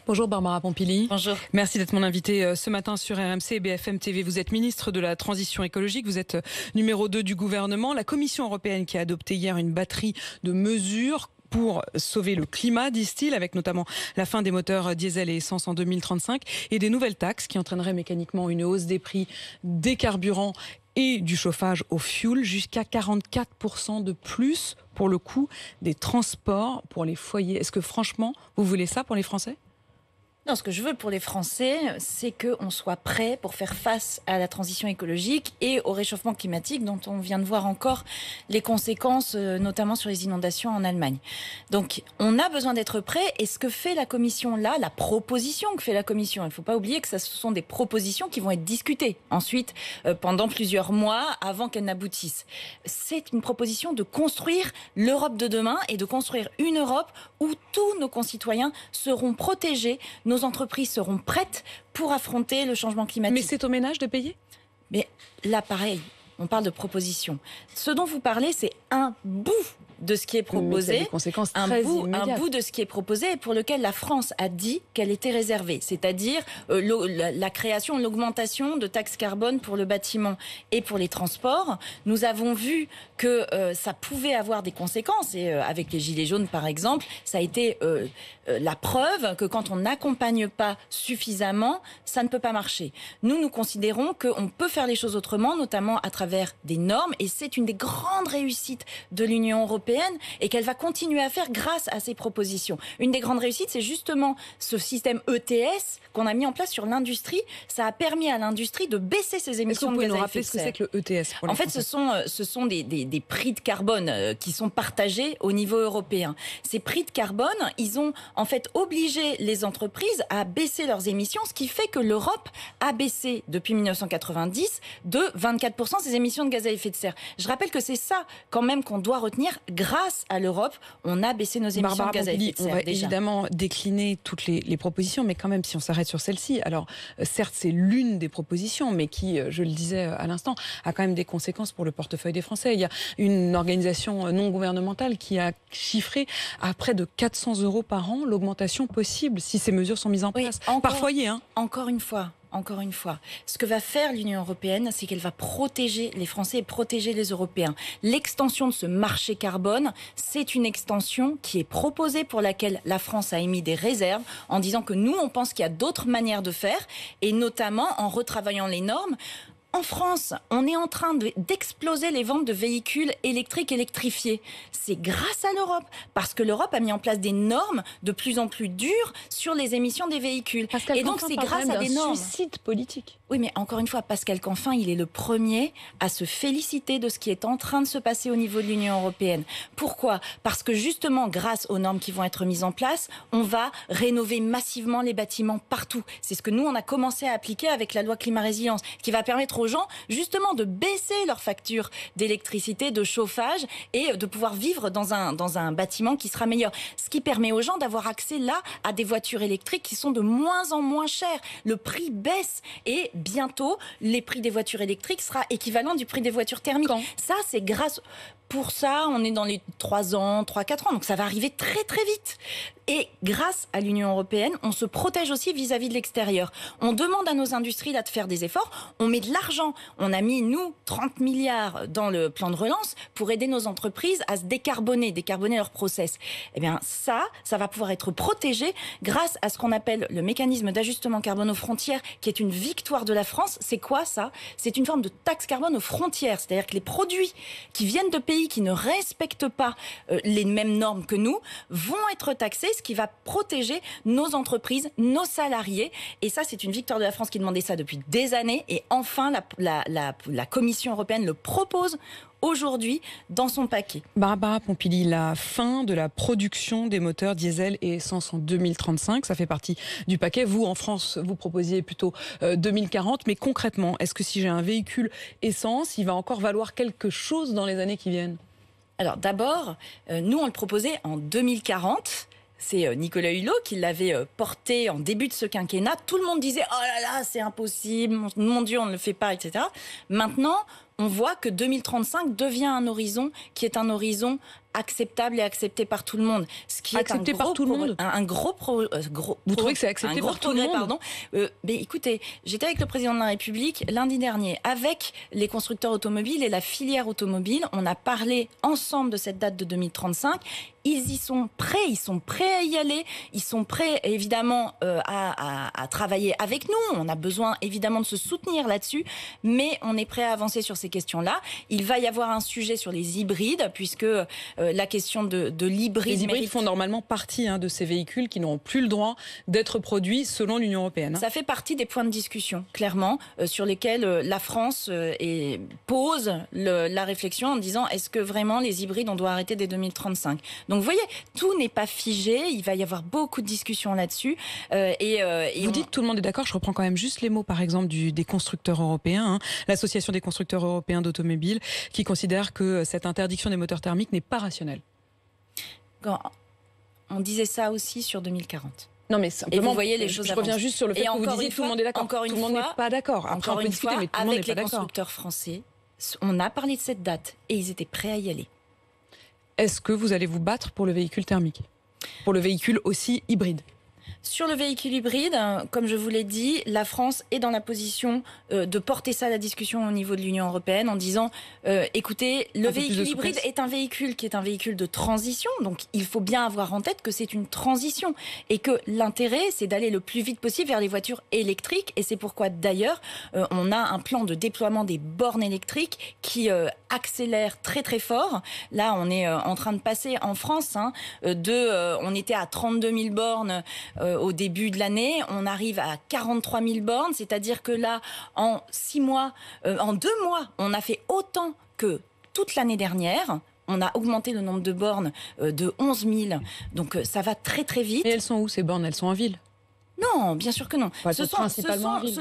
Bonjour Barbara Pompili. Bonjour. Merci d'être mon invitée ce matin sur RMC et BFM TV. Vous êtes ministre de la Transition écologique, vous êtes numéro 2 du gouvernement. La Commission européenne qui a adopté hier une batterie de mesures pour sauver le climat, disent-ils, avec notamment la fin des moteurs diesel et essence en 2035 et des nouvelles taxes qui entraîneraient mécaniquement une hausse des prix des carburants et du chauffage au fioul, jusqu'à 44% de plus pour le coût des transports pour les foyers. Est-ce que franchement, vous voulez ça pour les Français ? Non, ce que je veux pour les Français, c'est qu'on soit prêt pour faire face à la transition écologique et au réchauffement climatique dont on vient de voir encore les conséquences, notamment sur les inondations en Allemagne. Donc, on a besoin d'être prêt. Et ce que fait la Commission là, la proposition que fait la Commission, il ne faut pas oublier que ce sont des propositions qui vont être discutées ensuite pendant plusieurs mois avant qu'elles n'aboutissent. C'est une proposition de construire l'Europe de demain et de construire une Europe où tous nos concitoyens seront protégés, nos entreprises seront prêtes pour affronter le changement climatique. Mais c'est aux ménages de payer ? Mais là, pareil, on parle de propositions. Ce dont vous parlez, c'est un bout de ce qui est proposé, un bout de ce qui est proposé et pour lequel la France a dit qu'elle était réservée, c'est-à-dire la création, l'augmentation de taxes carbone pour le bâtiment et pour les transports. Nous avons vu que ça pouvait avoir des conséquences et avec les Gilets jaunes par exemple, ça a été la preuve que quand on n'accompagne pas suffisamment, ça ne peut pas marcher. Nous considérons qu'on peut faire les choses autrement, notamment à travers des normes et c'est une des grandes réussites de l'Union européenne et qu'elle va continuer à faire grâce à ces propositions. Une des grandes réussites, c'est justement ce système ETS qu'on a mis en place sur l'industrie. Ça a permis à l'industrie de baisser ses émissions de gaz à effet de serre. Est-ce que vous pouvez nous rappeler ce que c'est que le ETS pour les Français ? Ce sont des prix de carbone qui sont partagés au niveau européen. Ces prix de carbone, ils ont en fait obligé les entreprises à baisser leurs émissions, ce qui fait que l'Europe a baissé depuis 1990 de 24% ses émissions de gaz à effet de serre. Je rappelle que c'est ça quand même qu'on doit retenir. Grâce à l'Europe, on a baissé nos émissions de gaz à effet de serre. On va évidemment décliner toutes les propositions, mais quand même, si on s'arrête sur celle-ci, alors certes, c'est l'une des propositions, mais qui, je le disais à l'instant, a quand même des conséquences pour le portefeuille des Français. Il y a une organisation non gouvernementale qui a chiffré à près de 400 € par an l'augmentation possible si ces mesures sont mises en place. Par foyer, hein. Encore une fois, ce que va faire l'Union européenne, c'est qu'elle va protéger les Français et protéger les Européens. L'extension de ce marché carbone, c'est une extension qui est proposée pour laquelle la France a émis des réserves en disant que nous, on pense qu'il y a d'autres manières de faire et notamment en retravaillant les normes. En France, on est en train d'exploser les ventes de véhicules électriques électrifiés. C'est grâce à l'Europe, parce que l'Europe a mis en place des normes de plus en plus dures sur les émissions des véhicules. Et donc c'est grâce à des normes. Suicide politique. Oui, mais encore une fois, Pascal Canfin, il est le premier à se féliciter de ce qui est en train de se passer au niveau de l'Union européenne. Pourquoi ? Parce que justement, grâce aux normes qui vont être mises en place, on va rénover massivement les bâtiments partout. C'est ce que nous, on a commencé à appliquer avec la loi climat-résilience, qui va permettre aux gens justement de baisser leurs factures d'électricité, de chauffage et de pouvoir vivre dans un bâtiment qui sera meilleur. Ce qui permet aux gens d'avoir accès là à des voitures électriques qui sont de moins en moins chères. Le prix baisse et bientôt les prix des voitures électriques sera équivalent du prix des voitures thermiques. Ça, c'est grâce... Pour ça, on est dans les 3 ans, 3-4 ans, donc ça va arriver très très vite. Et grâce à l'Union européenne, on se protège aussi vis-à-vis de l'extérieur. On demande à nos industries là de faire des efforts, on met de l'argent. On a mis, nous, 30 milliards dans le plan de relance pour aider nos entreprises à se décarboner leur process. Eh bien ça va pouvoir être protégé grâce à ce qu'on appelle le mécanisme d'ajustement carbone aux frontières, qui est une victoire de la France. C'est quoi ça ? C'est une forme de taxe carbone aux frontières, c'est-à-dire que les produits qui viennent de pays qui ne respectent pas les mêmes normes que nous vont être taxés, ce qui va protéger nos entreprises, nos salariés. Et ça, c'est une victoire de la France qui demandait ça depuis des années. Et enfin, la Commission européenne le propose aujourd'hui dans son paquet. Barbara Pompili, la fin de la production des moteurs diesel et essence en 2035, ça fait partie du paquet. Vous, en France, vous proposiez plutôt 2040. Mais concrètement, est-ce que si j'ai un véhicule essence, il va encore valoir quelque chose dans les années qui viennent ? Alors d'abord, nous on le proposait en 2040. C'est Nicolas Hulot qui l'avait porté en début de ce quinquennat. Tout le monde disait « Oh là là, c'est impossible, mon Dieu, on ne le fait pas, etc. » Maintenant, on voit que 2035 devient un horizon qui est un horizon acceptable et accepté par tout le monde. Ce qui accepté est par tout le monde. Vous trouvez que c'est accepté par tout le monde? Pardon. Mais écoutez, j'étais avec le président de la République lundi dernier avec les constructeurs automobiles et la filière automobile. On a parlé ensemble de cette date de 2035. Ils y sont prêts, ils sont prêts à y aller, ils sont prêts évidemment à travailler avec nous. On a besoin évidemment de se soutenir là-dessus, mais on est prêt à avancer sur ces questions-là. Il va y avoir un sujet sur les hybrides, puisque la question de l'hybride... Les hybrides font normalement partie de ces véhicules qui n'auront plus le droit d'être produits selon l'Union européenne. Ça fait partie des points de discussion, clairement, sur lesquels la France pose la réflexion en disant est-ce que vraiment les hybrides, on doit arrêter dès 2035 ? Donc vous voyez, tout n'est pas figé, il va y avoir beaucoup de discussions là-dessus. Vous dites tout le monde est d'accord, je reprends quand même juste les mots par exemple des constructeurs européens, l'association des constructeurs européens d'automobiles qui considère que cette interdiction des moteurs thermiques n'est pas rationnelle. On disait ça aussi sur 2040. Non mais simplement, et vous voyez les choses je reviens juste sur le fait que vous disiez tout le monde est d'accord. Encore une tout le monde n'est pas d'accord. Après on peut discuter, mais tout le monde n'est pas d'accord. Avec les constructeurs français, on a parlé de cette date et ils étaient prêts à y aller. Est-ce que vous allez vous battre pour le véhicule thermique ? Pour le véhicule aussi hybride ? Sur le véhicule hybride, comme je vous l'ai dit, la France est dans la position de porter ça à la discussion au niveau de l'Union européenne en disant écoutez, le véhicule hybride est un véhicule qui est un véhicule de transition, donc il faut bien avoir en tête que c'est une transition et que l'intérêt, c'est d'aller le plus vite possible vers les voitures électriques et c'est pourquoi d'ailleurs on a un plan de déploiement des bornes électriques qui accélère très très fort. Là, on est en train de passer en France on était à 32 000 bornes au début de l'année, on arrive à 43 000 bornes, c'est-à-dire que là, en 2 mois, on a fait autant que toute l'année dernière. On a augmenté le nombre de bornes de 11 000, donc ça va très très vite. Et elles sont où ces bornes ? Elles sont en ville ? Non, bien sûr que non. Ce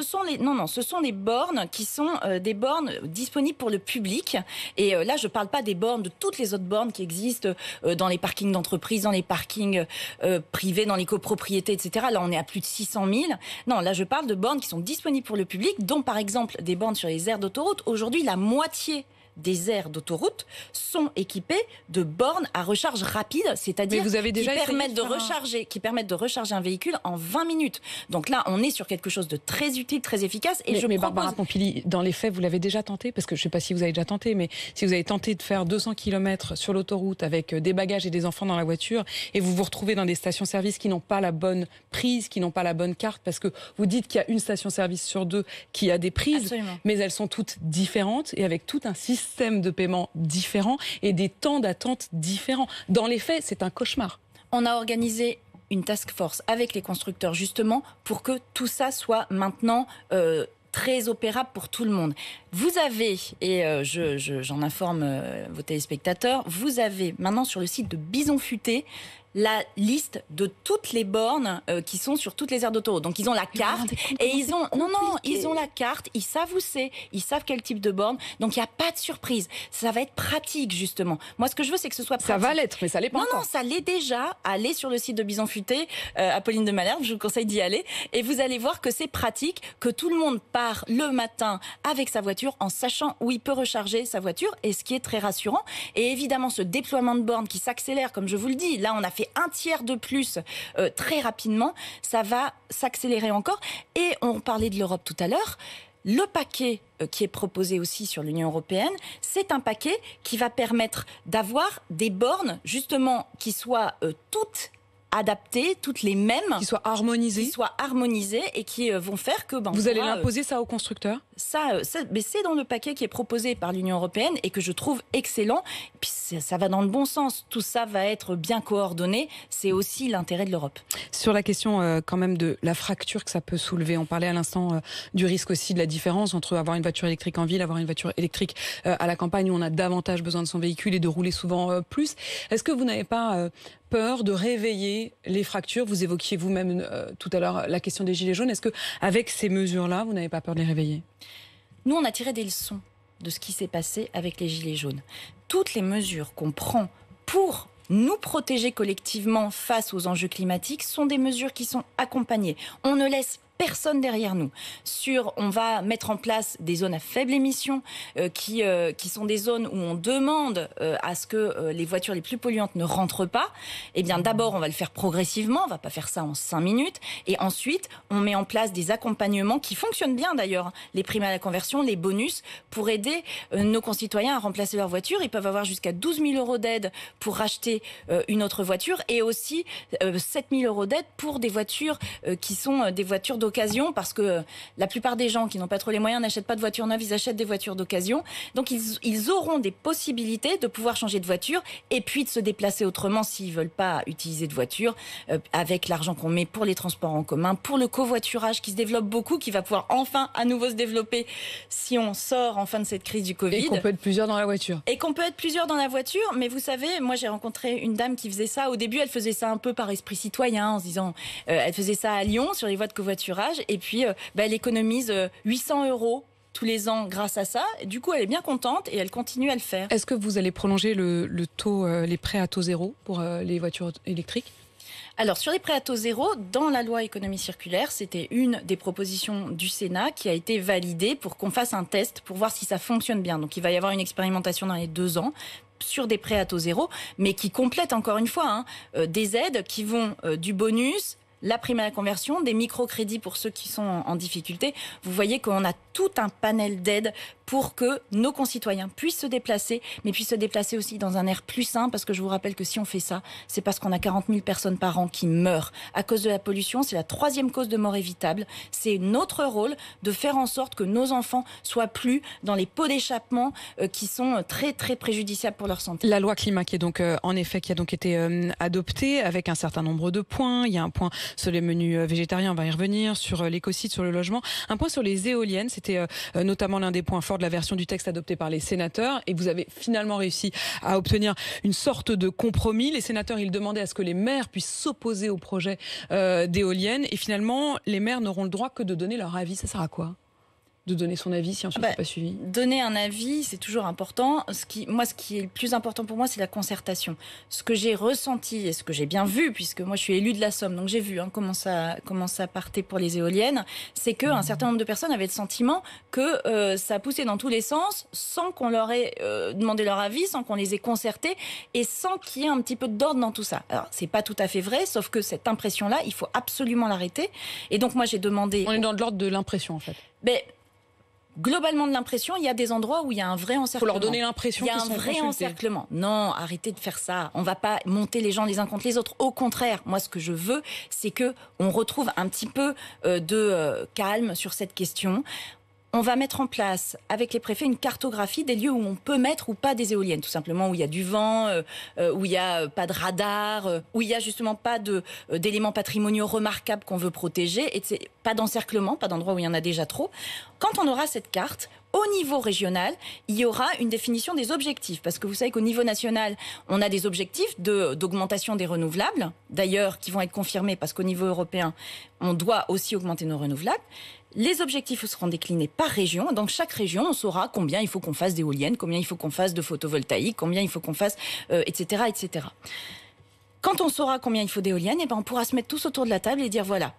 sont les bornes qui sont des bornes disponibles pour le public. Et là, je ne parle pas des bornes, de toutes les autres bornes qui existent dans les parkings d'entreprise, dans les parkings privés, dans les copropriétés, etc. Là, on est à plus de 600 000. Non, là, je parle de bornes qui sont disponibles pour le public, dont par exemple des bornes sur les aires d'autoroute. Aujourd'hui, la moitié des aires d'autoroute sont équipées de bornes à recharge rapide, c'est-à-dire qui permettent de recharger un véhicule en 20 minutes. Donc là, on est sur quelque chose de très utile, très efficace. Mais Barbara Pompili, dans les faits, vous l'avez déjà tenté ? Parce que je ne sais pas si vous avez déjà tenté, mais si vous avez tenté de faire 200 km sur l'autoroute avec des bagages et des enfants dans la voiture et vous vous retrouvez dans des stations-service qui n'ont pas la bonne prise, qui n'ont pas la bonne carte, parce que vous dites qu'il y a une station-service sur 2 qui a des prises, absolument, mais elles sont toutes différentes et avec tout un système de paiement différents et des temps d'attente différents. Dans les faits, c'est un cauchemar. On a organisé une task force avec les constructeurs justement pour que tout ça soit maintenant très opérable pour tout le monde. Vous avez, et j'en informe vos téléspectateurs, vous avez maintenant sur le site de Bison Futé la liste de toutes les bornes qui sont sur toutes les aires d'autoroute. Donc ils ont la carte et ils ont la carte, ils savent où c'est, ils savent quel type de borne. Donc il n'y a pas de surprise. Ça va être pratique justement. Moi ce que je veux c'est que ce soit pratique. Ça va l'être, mais ça l'est pas encore. Non, ça l'est déjà. Allez sur le site de Bison Futé, Apolline de Malherbe, je vous conseille d'y aller et vous allez voir que c'est pratique, que tout le monde part le matin avec sa voiture en sachant où il peut recharger sa voiture et ce qui est très rassurant. Et évidemment ce déploiement de bornes qui s'accélère, comme je vous le dis, là on a fait un tiers de plus très rapidement, ça va s'accélérer encore. Et on parlait de l'Europe tout à l'heure. Le paquet qui est proposé aussi sur l'Union européenne, c'est un paquet qui va permettre d'avoir des bornes justement qui soient toutes adaptées, toutes les mêmes, qui soient harmonisées, et qui vont faire que vous allez l'imposer ça aux constructeurs. Mais c'est dans le paquet qui est proposé par l'Union européenne et que je trouve excellent. Et puis ça va dans le bon sens. Tout ça va être bien coordonné. C'est aussi l'intérêt de l'Europe. Sur la question quand même de la fracture que ça peut soulever, on parlait à l'instant du risque aussi de la différence entre avoir une voiture électrique en ville, avoir une voiture électrique à la campagne où on a davantage besoin de son véhicule et de rouler souvent plus. Est-ce que vous n'avez pas peur de réveiller les fractures ? Vous évoquiez vous-même tout à l'heure la question des gilets jaunes. Est-ce que avec ces mesures-là, vous n'avez pas peur de les réveiller ? Nous, on a tiré des leçons de ce qui s'est passé avec les gilets jaunes. Toutes les mesures qu'on prend pour nous protéger collectivement face aux enjeux climatiques sont des mesures qui sont accompagnées. On ne laisse personne derrière nous. On va mettre en place des zones à faible émission qui sont des zones où on demande à ce que les voitures les plus polluantes ne rentrent pas. Eh bien, d'abord, on va le faire progressivement. On va pas faire ça en 5 minutes. Et ensuite, on met en place des accompagnements qui fonctionnent bien d'ailleurs. Les primes à la conversion, les bonus pour aider nos concitoyens à remplacer leur voiture. Ils peuvent avoir jusqu'à 12 000 € d'aide pour racheter une autre voiture et aussi 7 000 € d'aide pour des voitures qui sont des voitures d'occasion, parce que la plupart des gens qui n'ont pas trop les moyens n'achètent pas de voitures neuves, ils achètent des voitures d'occasion. Donc ils auront des possibilités de pouvoir changer de voiture et puis de se déplacer autrement s'ils veulent pas utiliser de voiture, avec l'argent qu'on met pour les transports en commun, pour le covoiturage qui se développe beaucoup, qui va pouvoir enfin à nouveau se développer si on sort enfin de cette crise du Covid. Et qu'on peut être plusieurs dans la voiture. Et qu'on peut être plusieurs dans la voiture, mais vous savez, moi j'ai rencontré une dame qui faisait ça. Au début, elle faisait ça un peu par esprit citoyen, en se disant, elle faisait ça à Lyon sur les voies de covoiturage, et puis elle économise 800 € tous les ans grâce à ça. Du coup, elle est bien contente et elle continue à le faire. Est-ce que vous allez prolonger le taux, les prêts à taux zéro pour les voitures électriques ? Alors, sur les prêts à taux zéro, dans la loi économie circulaire, c'était une des propositions du Sénat qui a été validée pour qu'on fasse un test pour voir si ça fonctionne bien. Donc, il va y avoir une expérimentation dans les 2 ans sur des prêts à taux zéro, mais qui complète encore une fois des aides qui vont du bonus, la prime à la conversion, des microcrédits pour ceux qui sont en difficulté. Vous voyez qu'on a tout un panel d'aides pour que nos concitoyens puissent se déplacer, mais puissent se déplacer aussi dans un air plus sain, parce que je vous rappelle que si on fait ça, c'est parce qu'on a 40 000 personnes par an qui meurent à cause de la pollution. C'est la 3e cause de mort évitable. C'est notre rôle de faire en sorte que nos enfants soient plus dans les pots d'échappement qui sont très très préjudiciables pour leur santé. La loi climat qui est donc en effet qui a donc été adoptée avec un certain nombre de points. Il y a un point sur les menus végétariens, on va y revenir, sur l'écocide, sur le logement. Un point sur les éoliennes, c'était notamment l'un des points forts de la version du texte adopté par les sénateurs, et vous avez finalement réussi à obtenir une sorte de compromis. Les sénateurs, ils demandaient à ce que les maires puissent s'opposer au projet d'éoliennes, et finalement les maires n'auront le droit que de donner leur avis. Ça sert à quoi de donner son avis si ensuite c'est pas suivi? Donner un avis, c'est toujours important. Ce qui est le plus important pour moi, c'est la concertation. Ce que j'ai ressenti et ce que j'ai bien vu, puisque moi je suis élue de la Somme, donc j'ai vu comment ça partait pour les éoliennes, c'est qu'un certain nombre de personnes avaient le sentiment que ça poussait dans tous les sens, sans qu'on leur ait demandé leur avis, sans qu'on les ait concertés, et sans qu'il y ait un petit peu d'ordre dans tout ça. Alors c'est pas tout à fait vrai, sauf que cette impression-là, il faut absolument l'arrêter. Et donc moi j'ai demandé... On est dans l'ordre de l'impression en fait. Globalement de l'impression, il y a des endroits où il y a un vrai encerclement. Il faut leur donner l'impression qu'ils sont consultés. Il y a un vrai encerclement. Non, arrêtez de faire ça. On ne va pas monter les gens les uns contre les autres. Au contraire, moi ce que je veux, c'est qu'on retrouve un petit peu de calme sur cette question. On va mettre en place, avec les préfets, une cartographie des lieux où on peut mettre ou pas des éoliennes. Tout simplement où il y a du vent, où il n'y a pas de radar, où il n'y a justement pas d'éléments patrimoniaux remarquables qu'on veut protéger, et pas d'encerclement, pas d'endroits où il y en a déjà trop. Quand on aura cette carte, au niveau régional, il y aura une définition des objectifs. Parce que vous savez qu'au niveau national, on a des objectifs d'augmentation des renouvelables, d'ailleurs, qui vont être confirmés parce qu'au niveau européen, on doit aussi augmenter nos renouvelables. Les objectifs seront déclinés par région. Dans chaque région, on saura combien il faut qu'on fasse d'éoliennes, combien il faut qu'on fasse de photovoltaïque, combien il faut qu'on fasse, etc., etc. Quand on saura combien il faut d'éoliennes, on pourra se mettre tous autour de la table et dire voilà,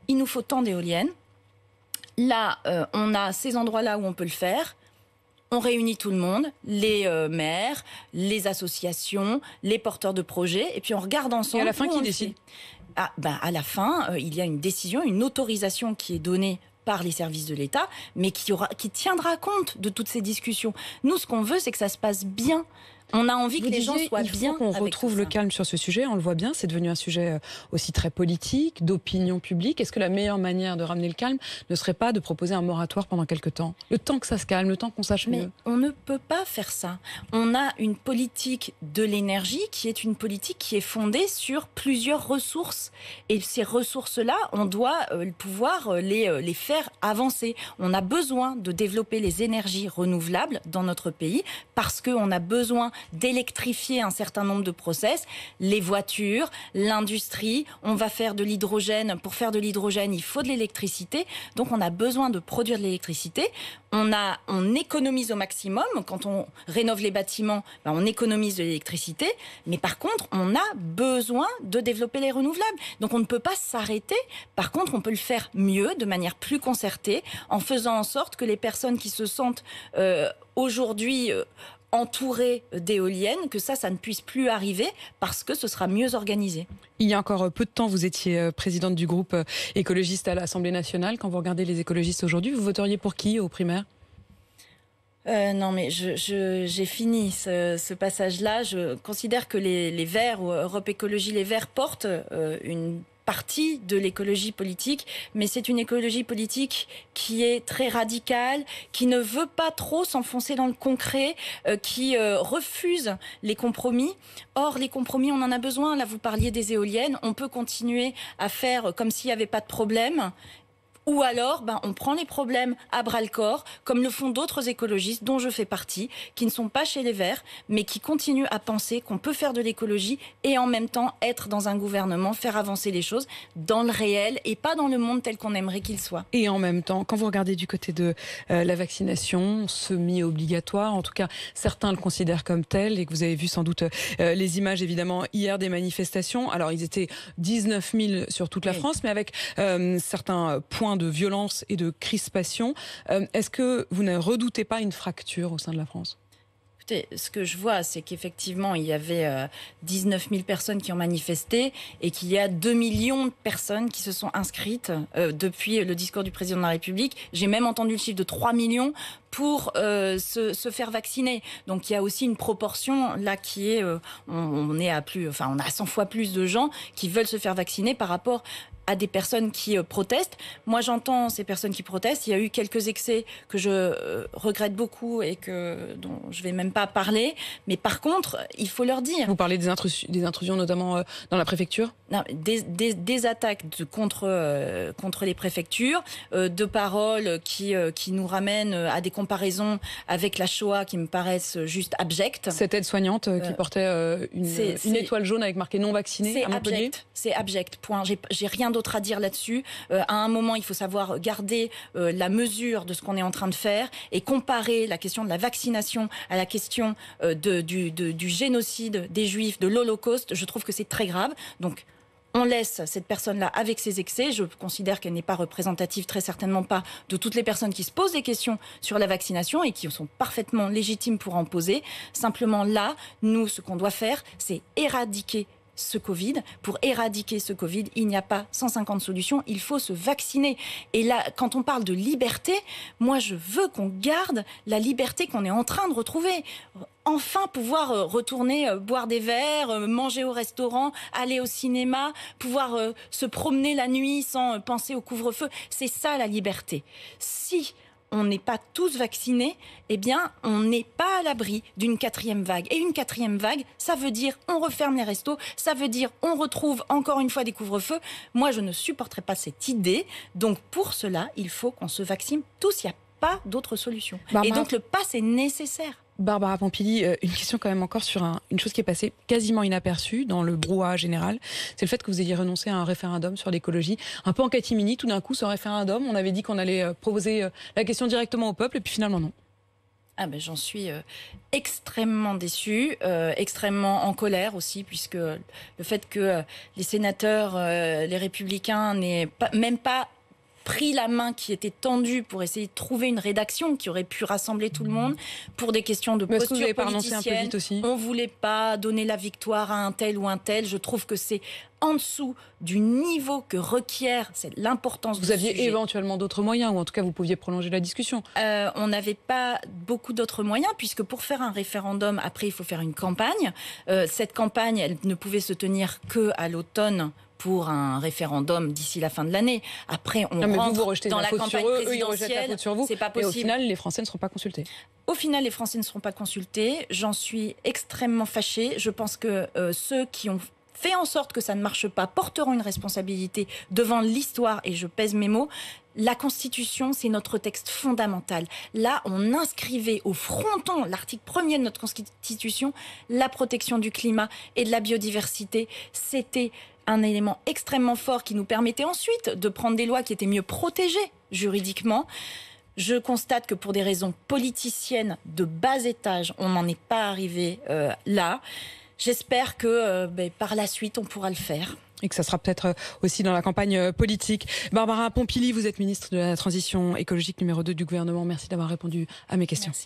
il nous faut tant d'éoliennes. Là, on a ces endroits-là où on peut le faire. On réunit tout le monde, les maires, les associations, les porteurs de projets, et puis on regarde ensemble. Et à la fin, qui décide ? À la fin, il y a une décision, une autorisation qui est donnée par les services de l'État, mais qui tiendra compte de toutes ces discussions. Nous, ce qu'on veut, c'est que ça se passe bien. On a envie que les gens soient bien. Il faut qu'on retrouve le calme sur ce sujet. On le voit bien, c'est devenu un sujet aussi très politique, d'opinion publique. Est-ce que la meilleure manière de ramener le calme ne serait pas de proposer un moratoire pendant quelques temps ? Le temps que ça se calme, le temps qu'on sache mieux. Mais on ne peut pas faire ça. On a une politique de l'énergie qui est une politique qui est fondée sur plusieurs ressources. Et ces ressources-là, on doit pouvoir les faire avancer. On a besoin de développer les énergies renouvelables dans notre pays parce qu'on a besoin d'électrifier un certain nombre de process, les voitures, l'industrie. On va faire de l'hydrogène. Pour faire de l'hydrogène, il faut de l'électricité. Donc on a besoin de produire de l'électricité. On économise au maximum. Quand on rénove les bâtiments, on économise de l'électricité. Mais par contre, on a besoin de développer les renouvelables. Donc on ne peut pas s'arrêter. Par contre, on peut le faire mieux, de manière plus concertée, en faisant en sorte que les personnes qui se sentent aujourd'hui entourées d'éoliennes, que ça ne puisse plus arriver parce que ce sera mieux organisé. Il y a encore peu de temps, vous étiez présidente du groupe écologiste à l'Assemblée nationale. Quand vous regardez les écologistes aujourd'hui, vous voteriez pour qui aux primaires ? Non, mais j'ai fini ce passage-là. Je considère que les Verts, ou Europe Écologie Les Verts, portent une partie de l'écologie politique, mais c'est une écologie politique qui est très radicale, qui ne veut pas trop s'enfoncer dans le concret, qui refuse les compromis. Or, les compromis, on en a besoin. Là, vous parliez des éoliennes. On peut continuer à faire comme s'il n'y avait pas de problème. Ou alors, on prend les problèmes à bras-le-corps, comme le font d'autres écologistes, dont je fais partie, qui ne sont pas chez les Verts, mais qui continuent à penser qu'on peut faire de l'écologie et en même temps être dans un gouvernement, faire avancer les choses dans le réel et pas dans le monde tel qu'on aimerait qu'il soit. Et en même temps, quand vous regardez du côté de la vaccination semi-obligatoire, en tout cas certains le considèrent comme tel, et que vous avez vu sans doute les images évidemment hier des manifestations. Alors ils étaient 19 000 sur toute la France, mais avec certains points de violence et de crispation. Est-ce que vous ne redoutez pas une fracture au sein de la France ? Écoutez, ce que je vois, c'est qu'effectivement, il y avait 19 000 personnes qui ont manifesté et qu'il y a 2 millions de personnes qui se sont inscrites depuis le discours du président de la République. J'ai même entendu le chiffre de 3 millions pour se faire vacciner. Donc il y a aussi une proportion là qui est, on a 100 fois plus de gens qui veulent se faire vacciner par rapport à des personnes qui protestent. Moi, j'entends ces personnes qui protestent. Il y a eu quelques excès que je regrette beaucoup et dont je ne vais même pas parler. Mais par contre, il faut leur dire. Vous parlez des intrusions notamment dans la préfecture ? Non, des attaques contre les préfectures, de paroles qui nous ramènent à des comparaisons avec la Shoah qui me paraissent juste abjectes. Cette aide-soignante qui portait une étoile jaune avec marqué non vacciné à Montpellier. C'est abject, point. J'ai rien d'autre à dire là-dessus. À un moment, il faut savoir garder la mesure de ce qu'on est en train de faire et comparer la question de la vaccination à la question du génocide des Juifs, de l'Holocauste. Je trouve que c'est très grave. Donc, on laisse cette personne-là avec ses excès. Je considère qu'elle n'est pas représentative, très certainement pas, de toutes les personnes qui se posent des questions sur la vaccination et qui sont parfaitement légitimes pour en poser. Simplement là, nous, ce qu'on doit faire, c'est éradiquer ce Covid. Pour éradiquer ce Covid, il n'y a pas 150 solutions, il faut se vacciner. Et là, quand on parle de liberté, moi je veux qu'on garde la liberté qu'on est en train de retrouver. Enfin pouvoir retourner boire des verres, manger au restaurant, aller au cinéma, pouvoir se promener la nuit sans penser au couvre-feu. C'est ça la liberté. Si on n'est pas tous vaccinés, eh bien, on n'est pas à l'abri d'une 4e vague. Et une 4e vague, ça veut dire on referme les restos, ça veut dire on retrouve encore une fois des couvre-feux. Moi, je ne supporterai pas cette idée. Donc, pour cela, il faut qu'on se vaccine tous. Il n'y a pas d'autre solution. Et donc, le pass est nécessaire. Barbara Pompili, une question quand même encore sur une chose qui est passée quasiment inaperçue dans le brouhaha général. C'est le fait que vous ayez renoncé à un référendum sur l'écologie. Un peu en catimini, tout d'un coup, ce référendum, on avait dit qu'on allait proposer la question directement au peuple et puis finalement non. J'en suis extrêmement déçue, extrêmement en colère aussi, puisque le fait que les sénateurs, les républicains n'aient même pas pris la main qui était tendue pour essayer de trouver une rédaction qui aurait pu rassembler tout le monde pour des questions de posture politicienne. On ne voulait pas donner la victoire à un tel ou un tel. Je trouve que c'est en dessous du niveau que requiert l'importance du sujet. Vous aviez éventuellement d'autres moyens, ou en tout cas vous pouviez prolonger la discussion. On n'avait pas beaucoup d'autres moyens, puisque pour faire un référendum, après il faut faire une campagne. Cette campagne, elle ne pouvait se tenir qu'à l'automne pour un référendum d'ici la fin de l'année. Après, on rentre dans la campagne présidentielle. C'est pas possible. Et au final, les Français ne seront pas consultés. Au final, les Français ne seront pas consultés. J'en suis extrêmement fâchée. Je pense que ceux qui ont fait en sorte que ça ne marche pas porteront une responsabilité devant l'histoire, et je pèse mes mots. La Constitution, c'est notre texte fondamental. Là, on inscrivait au fronton, l'article 1er de notre Constitution, la protection du climat et de la biodiversité. C'était un élément extrêmement fort qui nous permettait ensuite de prendre des lois qui étaient mieux protégées juridiquement. Je constate que pour des raisons politiciennes de bas étage, on n'en est pas arrivé là. J'espère que par la suite, on pourra le faire. Et que ça sera peut-être aussi dans la campagne politique. Barbara Pompili, vous êtes ministre de la Transition écologique numéro 2 du gouvernement. Merci d'avoir répondu à mes questions. Merci.